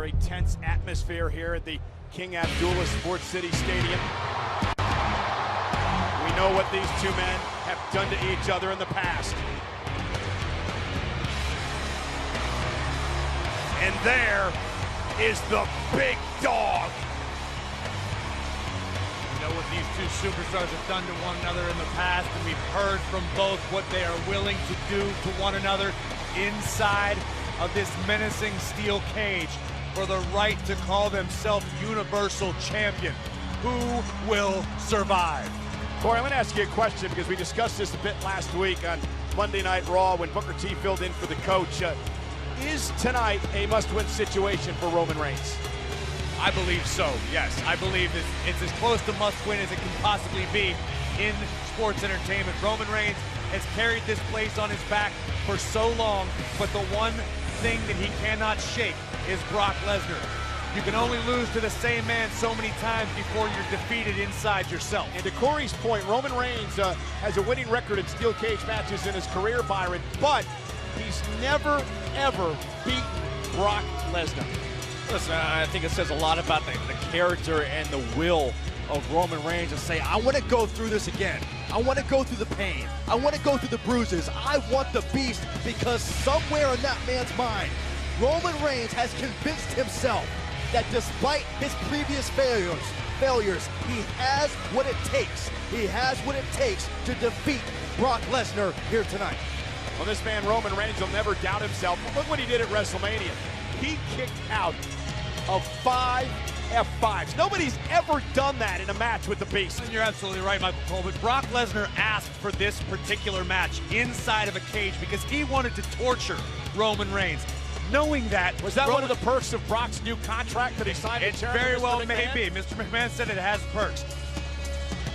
very tense atmosphere here at the King Abdullah Sports City Stadium. We know what these two men have done to each other in the past. And there is the big dog. We know what these two superstars have done to one another in the past, and we've heard from both what they are willing to do to one another inside of this menacing steel cage for the right to call themselves Universal Champion. Who will survive? Corey, I'm going to ask you a question because we discussed this a bit last week on Monday Night Raw when Booker T filled in for the coach. Is tonight a must-win situation for Roman Reigns? I believe so, yes. I believe it's as close to must-win as it can possibly be in sports entertainment. Roman Reigns has carried this place on his back for so long, but the one thing that he cannot shake is Brock Lesnar. You can only lose to the same man so many times before you're defeated inside yourself. And to Corey's point, Roman Reigns has a winning record in steel cage matches in his career, Byron, but he's never, ever beaten Brock Lesnar. Listen, I think it says a lot about the character and the will of Roman Reigns to say, I want to go through this again. I want to go through the pain. I want to go through the bruises. I want the beast, because somewhere in that man's mind, Roman Reigns has convinced himself that despite his previous failures, he has what it takes. He has what it takes to defeat Brock Lesnar here tonight. Well, this man, Roman Reigns, will never doubt himself. Look what he did at WrestleMania. He kicked out of 5 F5s. Nobody's ever done that in a match with the Beast. And you're absolutely right, Michael Cole, but Brock Lesnar asked for this particular match inside of a cage because he wanted to torture Roman Reigns. Knowing that, was that one of the perks of Brock's new contract that he signed? It very well may be. Mr. McMahon said it has perks.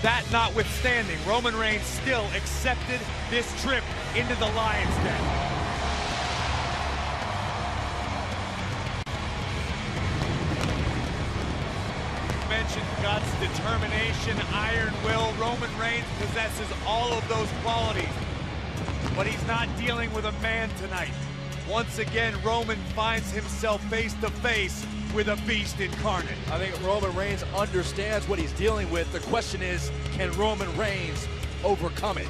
That notwithstanding, Roman Reigns still accepted this trip into the Lion's Den. Mentioned guts, determination, iron will. Roman Reigns possesses all of those qualities, but he's not dealing with a man tonight. Once again, Roman finds himself face to face with a beast incarnate. I think Roman Reigns understands what he's dealing with. The question is, can Roman Reigns overcome it?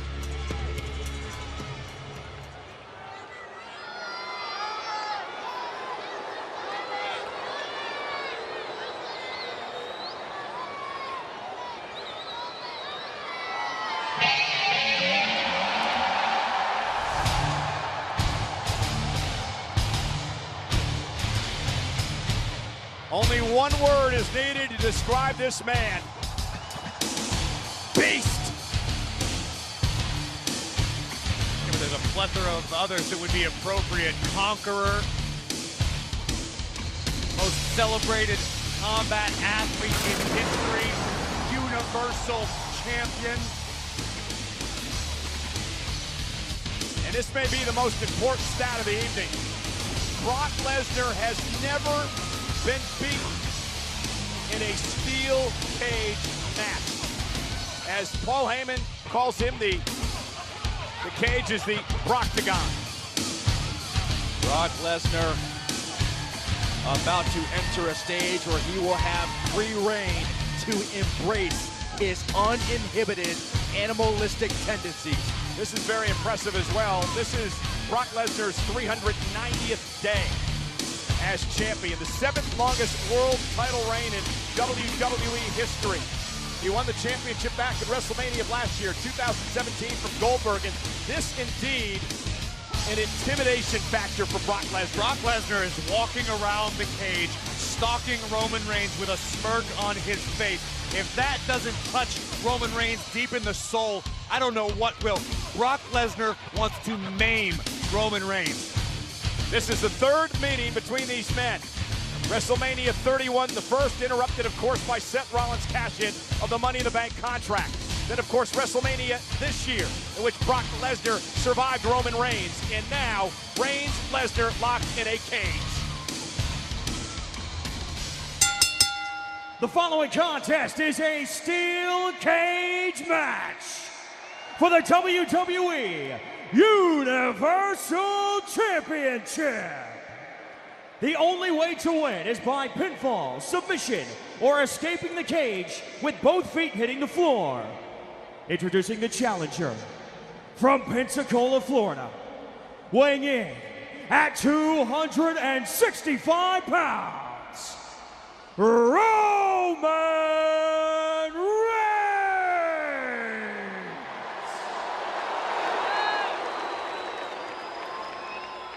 Only one word is needed to describe this man. Beast! Yeah, there's a plethora of others that would be appropriate. Conqueror, most celebrated combat athlete in history, Universal Champion. And this may be the most important stat of the evening. Brock Lesnar has never been beaten in a steel cage match. As Paul Heyman calls him, the cage is the Broctagon. Brock Lesnar about to enter a stage where he will have free reign to embrace his uninhibited animalistic tendencies. This is very impressive as well. This is Brock Lesnar's 390th day as champion, the 7th longest world title reign in WWE history. He won the championship back at WrestleMania of last year, 2017, from Goldberg, and this indeed an intimidation factor for Brock Lesnar. Brock Lesnar is walking around the cage, stalking Roman Reigns with a smirk on his face. If that doesn't touch Roman Reigns deep in the soul, I don't know what will. Brock Lesnar wants to maim Roman Reigns. This is the third meeting between these men. WrestleMania 31, the first, interrupted, of course, by Seth Rollins' cash-in of the Money in the Bank contract. Then, of course, WrestleMania this year, in which Brock Lesnar survived Roman Reigns. And now, Reigns, Lesnar locked in a cage. The following contest is a steel cage match for the WWE Universal Championship. The only way to win is by pinfall, submission, or escaping the cage with both feet hitting the floor. Introducing the challenger from Pensacola, Florida, weighing in at 265 pounds, Roman Reigns!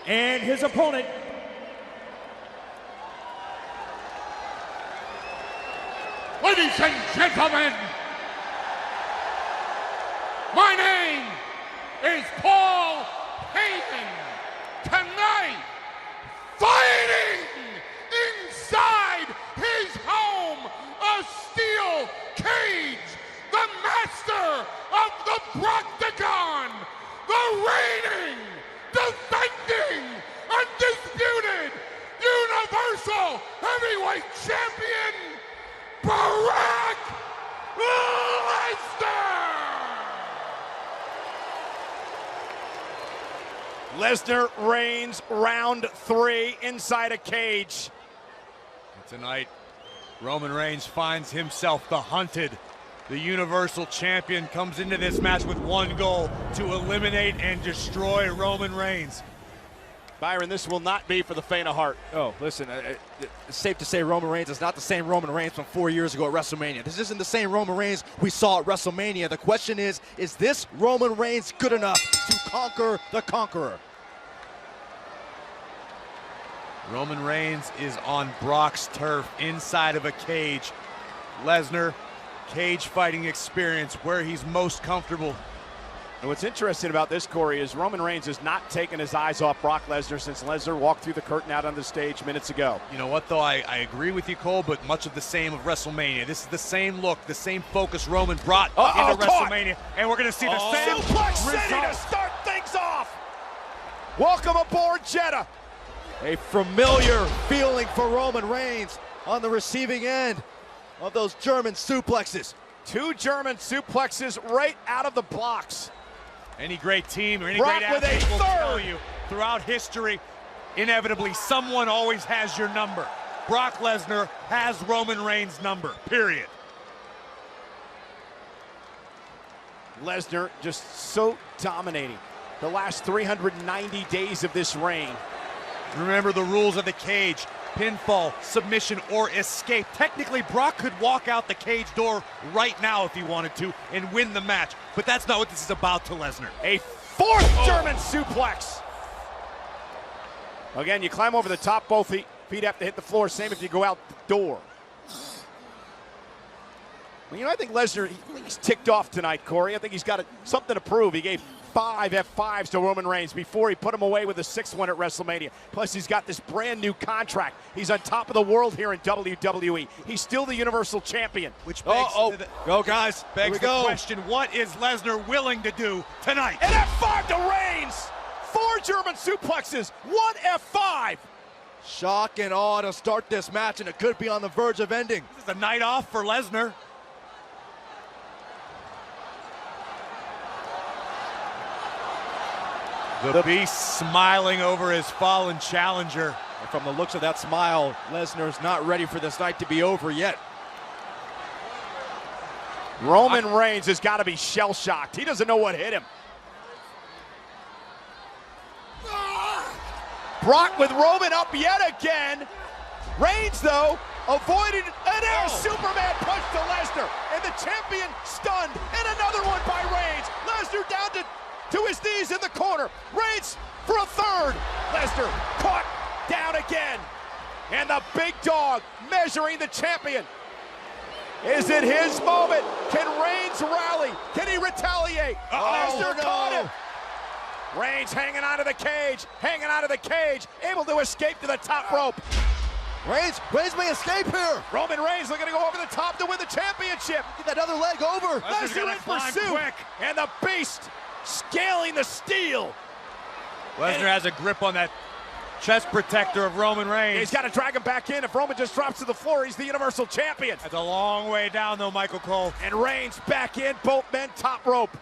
And his opponent, ladies and gentlemen, my name is Paul Heyman. Tonight, fighting inside his home, a steel cage, the master of the Proctagon, the reigning, defending, undisputed, Universal Heavyweight Champion, Brock Lesnar! Lesnar Reigns, round 3, inside a cage. Tonight, Roman Reigns finds himself the hunted. The Universal Champion comes into this match with one goal: to eliminate and destroy Roman Reigns. Byron, this will not be for the faint of heart. Oh, listen, it's safe to say Roman Reigns is not the same Roman Reigns from 4 years ago at WrestleMania. This isn't the same Roman Reigns we saw at WrestleMania. The question is this Roman Reigns good enough to conquer the Conqueror? Roman Reigns is on Brock's turf, inside of a cage. Lesnar, cage fighting experience, where he's most comfortable. And what's interesting about this, Corey, is Roman Reigns has not taken his eyes off Brock Lesnar since Lesnar walked through the curtain out on the stage minutes ago. You know what, though? I agree with you, Cole, but much of the same of WrestleMania. This is the same look, the same focus Roman brought into WrestleMania, and we're going to see the same Suplex City to result. start things off. Welcome aboard, Jeddah. A familiar feeling for Roman Reigns on the receiving end of those German suplexes. 2 German suplexes right out of the blocks. Any great team or any Brock great with a athlete will tell third. you, throughout history, inevitably, someone always has your number. Brock Lesnar has Roman Reigns' number, period. Lesnar just so dominating the last 390 days of this reign. Remember the rules of the cage: pinfall, submission, or escape. Technically, Brock could walk out the cage door right now if he wanted to and win the match, but that's not what this is about to Lesnar. A 4th German suplex. Again, you climb over the top, both feet have to hit the floor. Same if you go out the door. Well, you know, I think Lesnar, he's ticked off tonight, Corey. I think he's got something to prove. He gave 5 F5s to Roman Reigns before he put him away with a 6th one at WrestleMania. Plus, he's got this brand new contract. He's on top of the world here in WWE. He's still the Universal Champion. Which begs Go, guys. begs Here we the go. question: what is Lesnar willing to do tonight? An F5 to Reigns. 4 German suplexes, 1 F5. Shock and awe to start this match, and it could be on the verge of ending. This is a night off for Lesnar. The Beast smiling over his fallen challenger. And from the looks of that smile, Lesnar's not ready for this night to be over yet. Roman Reigns has got to be shell-shocked. He doesn't know what hit him. Brock with Roman up yet again. Reigns, though, avoided an air Superman punch to Lesnar. And the champion stunned. And another one by Reigns. Lesnar down to his knees in the corner. Reigns for a 3rd. Lesnar caught down again. And the big dog measuring the champion. Is it his moment? Can Reigns rally? Can he retaliate? Lesnar caught him. Reigns hanging out of the cage, able to escape to the top rope. Reigns may escape here. Roman Reigns looking to go over the top to win the championship. Get that other leg over. Lesnar in pursuit. Quick. And the Beast scaling the steel. Lesnar has a grip on that chest protector of Roman Reigns. He's got to drag him back in. If Roman just drops to the floor, he's the Universal Champion. That's a long way down, though, Michael Cole. And Reigns back in, both men top rope.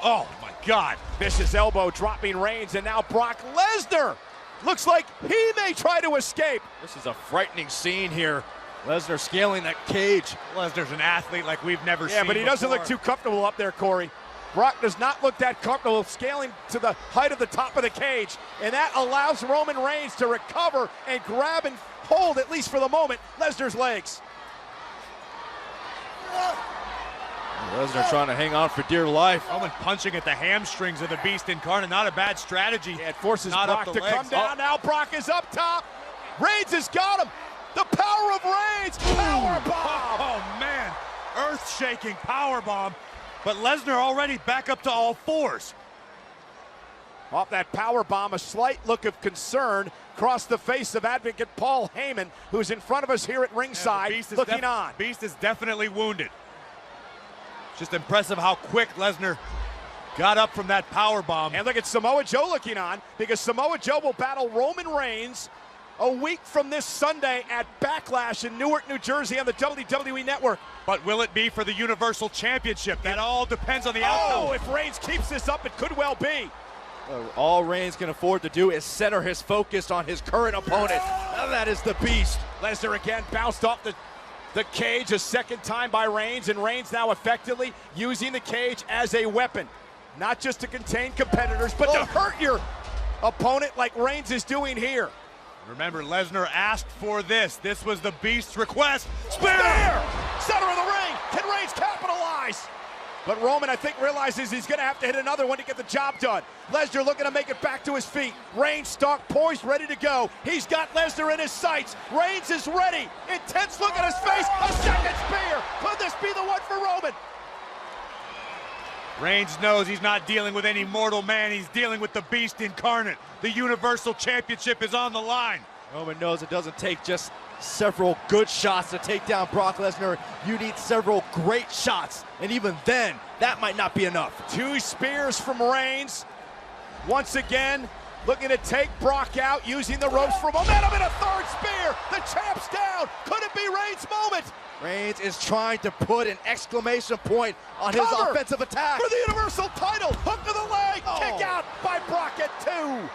Oh, my God. Vicious elbow dropping Reigns, and now Brock Lesnar Looks like he may try to escape. This is a frightening scene here. Lesnar scaling that cage. Lesnar's an athlete like we've never seen. Yeah, but he doesn't before. look too comfortable up there, Corey. Brock does not look that comfortable scaling to the height of the top of the cage, and that allows Roman Reigns to recover and grab and hold, at least for the moment, Lesnar's legs. Lesnar trying to hang on for dear life. Roman punching at the hamstrings of the Beast Incarnate. Not a bad strategy. Yeah, it forces Not Brock up to the legs. come down. Now Brock is up top. Reigns has got him. The power of Reigns. Power bomb. Oh, man. Earth-shaking power bomb. But Lesnar already back up to all fours. Off that power bomb, a slight look of concern across the face of advocate Paul Heyman, who's in front of us here at ringside, looking on. Beast is definitely wounded. Just impressive how quick Lesnar got up from that power bomb. And look at Samoa Joe looking on, because Samoa Joe will battle Roman Reigns a week from this Sunday at Backlash in Newark, New Jersey on the WWE Network. But will it be for the Universal Championship? That all depends on the outcome. Oh, if Reigns keeps this up, it could well be. All Reigns can afford to do is center his focus on his current opponent, and that is the Beast. Lesnar again bounced off the cage a second time by Reigns, and Reigns now effectively using the cage as a weapon. Not just to contain competitors, but to hurt your opponent like Reigns is doing here. Remember, Lesnar asked for this. This was the Beast's request. Spear! Center of the ring. Can Reigns capitalize? But Roman, I think, realizes he's going to have to hit another one to get the job done. Lesnar looking to make it back to his feet. Reigns stalk poised, ready to go. He's got Lesnar in his sights. Reigns is ready. Intense look at his face. A second spear. Could this be the one for Roman? Reigns knows he's not dealing with any mortal man. He's dealing with the Beast Incarnate. The Universal Championship is on the line. Roman knows it doesn't take just several good shots to take down Brock Lesnar. You need several great shots, and even then, that might not be enough. Two spears from Reigns. Once again, looking to take Brock out, using the ropes for momentum, and a third spear. The champ's down. Could it be Reigns' moment? Reigns is trying to put an exclamation point on his offensive attack. For the Universal title. Hook to the leg. Kick out by Brock at 2.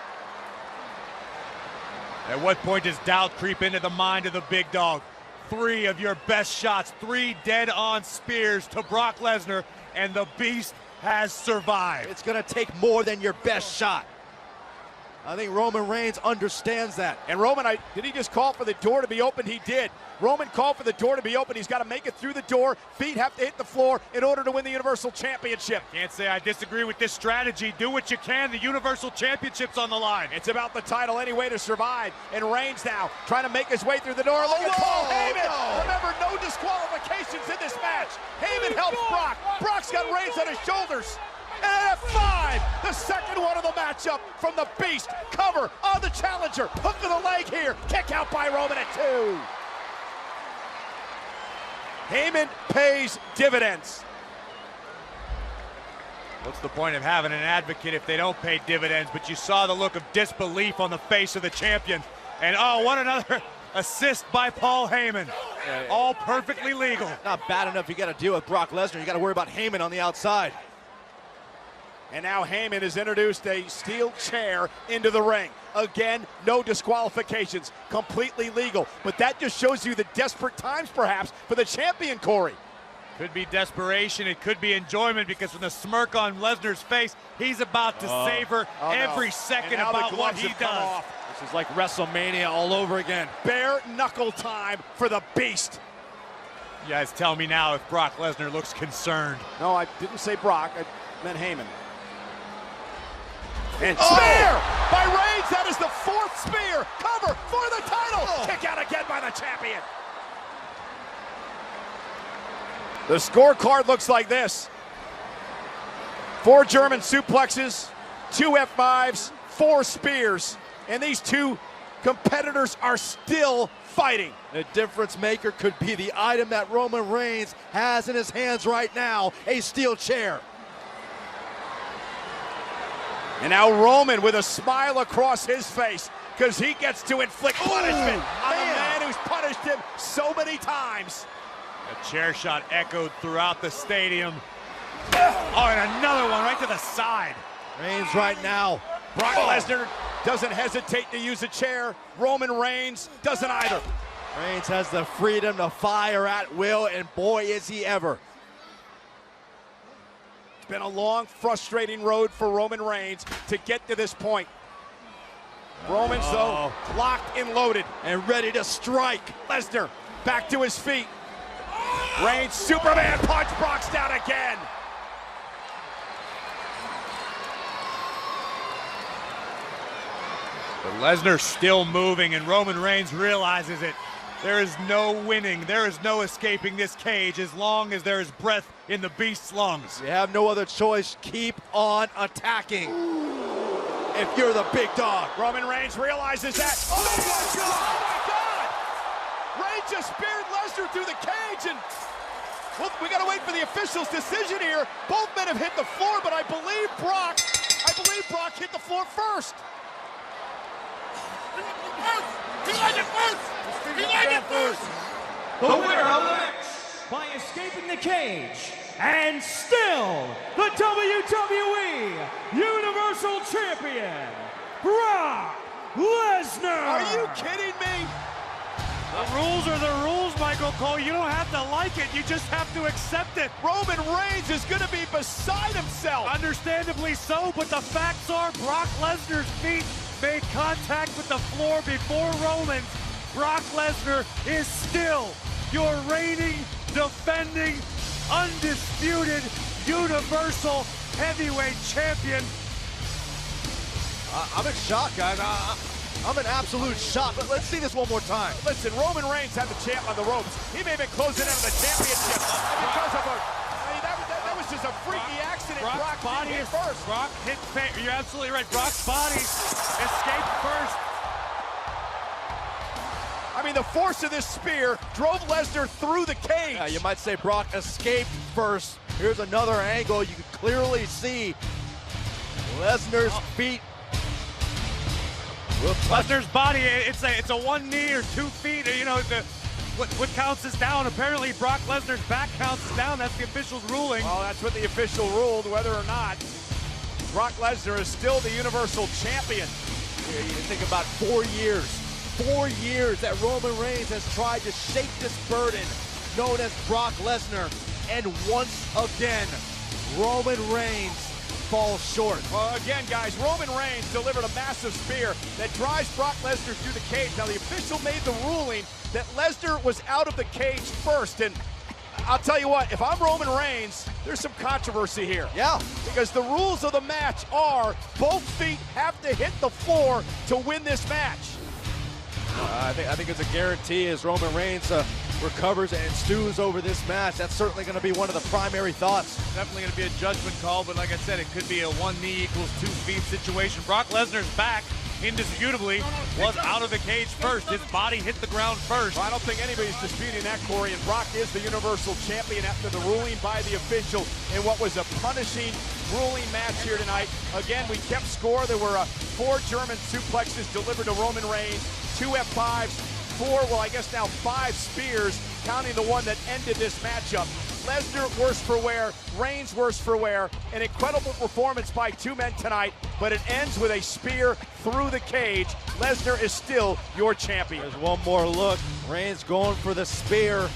At what point does doubt creep into the mind of the big dog? 3 of your best shots, 3 dead-on spears to Brock Lesnar, and the Beast has survived. It's going to take more than your best shot. I think Roman Reigns understands that. And Roman, did he just call for the door to be opened? He did. Roman called for the door to be opened. He's got to make it through the door. Feet have to hit the floor in order to win the Universal Championship. Can't say I disagree with this strategy. Do what you can. The Universal Championship's on the line. It's about the title anyway to survive. And Reigns now trying to make his way through the door. Look at Paul Heyman. No. Remember, no disqualifications in this match. Heyman helps Brock. Brock's got Reigns on his shoulders. And at 5, the second one of the matchup from the Beast. Cover on the challenger. Hook to the leg here. Kick out by Roman at 2. Heyman pays dividends. What's the point of having an advocate if they don't pay dividends? But you saw the look of disbelief on the face of the champion. And oh, what another assist by Paul Heyman. All perfectly legal. Not bad enough you got to deal with Brock Lesnar. You got to worry about Heyman on the outside. And now Heyman has introduced a steel chair into the ring. Again, no disqualifications, completely legal. But that just shows you the desperate times, perhaps, for the champion, Corey. Could be desperation, it could be enjoyment, because from the smirk on Lesnar's face, he's about to savor every second about what he does. This is like WrestleMania all over again. Bare knuckle time for the Beast. You guys tell me now if Brock Lesnar looks concerned. No, I didn't say Brock, I meant Heyman. And spear by Reigns. That is the 4th spear. Cover for the title. Kick out again by the champion. The scorecard looks like this: 4 German suplexes, 2 F5s, 4 spears, and these 2 competitors are still fighting. The difference maker could be the item that Roman Reigns has in his hands right now, a steel chair. And now Roman with a smile across his face, because he gets to inflict punishment on the man who's punished him so many times. A chair shot echoed throughout the stadium. Oh, and another one right to the side. Reigns right now. Brock Lesnar doesn't hesitate to use a chair. Roman Reigns doesn't either. Reigns has the freedom to fire at will, and boy, is he ever. It's been a long, frustrating road for Roman Reigns to get to this point. Roman's, though, locked and loaded. And ready to strike. Lesnar back to his feet. Reigns, Superman punch, Brock's down again. But Lesnar still moving, and Roman Reigns realizes it. There is no winning. There is no escaping this cage as long as there is breath in the beast's lungs. You have no other choice. Keep on attacking. If you're the big dog. Roman Reigns realizes that. Oh my God! Oh my God! Reigns just speared Lesnar through the cage, and well, we got to wait for the official's decision here. Both men have hit the floor, but I believe Brock hit the floor first. He liked it first! He liked it first! The winner of the match by escaping the cage, and still the WWE Universal Champion, Brock Lesnar. Are you kidding me? The rules are the rules, Michael Cole. You don't have to like it. You just have to accept it. Roman Reigns is going to be beside himself. Understandably so, but the facts are Brock Lesnar's feet made contact with the floor before Roman's. Brock Lesnar is still your reigning, defending, undisputed Universal Heavyweight Champion. I'm in shock, guys. I'm in absolute shock. But let's see this one more time. Listen, Roman Reigns had the champ on the ropes. He may have been closing in on the championship because of that was just a freaky accident. Brock's body hit is first. Brock hit. You're absolutely right. Brock's body escaped first. I mean, the force of this spear drove Lesnar through the cage. Yeah, you might say Brock escaped first. Here's another angle. You can clearly see Lesnar's feet. Lesnar's body, it's a one knee or 2 feet. You know, what counts as down. Apparently, Brock Lesnar's back counts as down. That's the official's ruling. Well, that's what the official ruled, whether or not. Brock Lesnar is still the Universal Champion. You think about 4 years. 4 years that Roman Reigns has tried to shake this burden known as Brock Lesnar. And once again, Roman Reigns falls short. Well, again, guys, Roman Reigns delivered a massive spear that drives Brock Lesnar through the cage. Now, the official made the ruling that Lesnar was out of the cage first. And I'll tell you what, if I'm Roman Reigns, there's some controversy here. Yeah. Because the rules of the match are both feet have to hit the floor to win this match. I think it's a guarantee as Roman Reigns recovers and stews over this match. That's certainly going to be one of the primary thoughts. Definitely going to be a judgment call, but like I said, it could be a 1 knee equals 2 feet situation. Brock Lesnar's back, indisputably, was out of the cage first. His body hit the ground first. Well, I don't think anybody's disputing that, Corey, and Brock is the Universal Champion after the ruling by the official in what was a punishing ruling match here tonight. Again, we kept score. There were 4 German suplexes delivered to Roman Reigns, 2 F5s, 4, well, I guess now 5 spears, counting the one that ended this matchup. Lesnar worse for wear, Reigns worse for wear. An incredible performance by 2 men tonight, but it ends with a spear through the cage. Lesnar is still your champion. There's one more look. Reigns going for the spear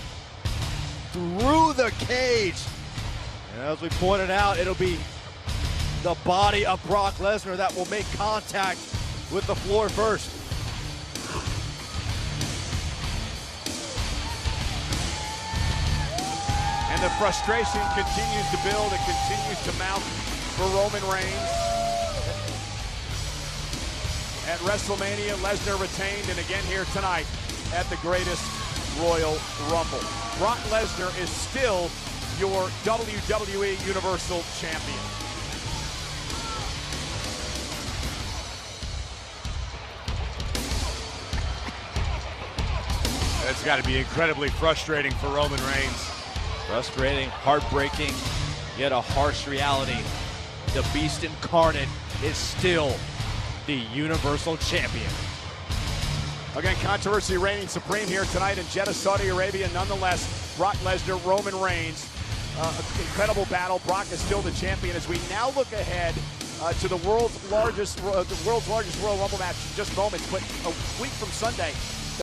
through the cage. And as we pointed out, it'll be the body of Brock Lesnar that will make contact with the floor first. And the frustration continues to build. It continues to mount for Roman Reigns. At WrestleMania, Lesnar retained, and again here tonight at the greatest Royal Rumble. Brock Lesnar is still your WWE Universal Champion. It's got to be incredibly frustrating for Roman Reigns. Frustrating, heartbreaking, yet a harsh reality. The Beast Incarnate is still the Universal Champion. Again, controversy reigning supreme here tonight in Jeddah, Saudi Arabia. Nonetheless, Brock Lesnar, Roman Reigns, incredible battle. Brock is still the champion as we now look ahead to the world's largest Royal Rumble match in just moments. But a week from Sunday,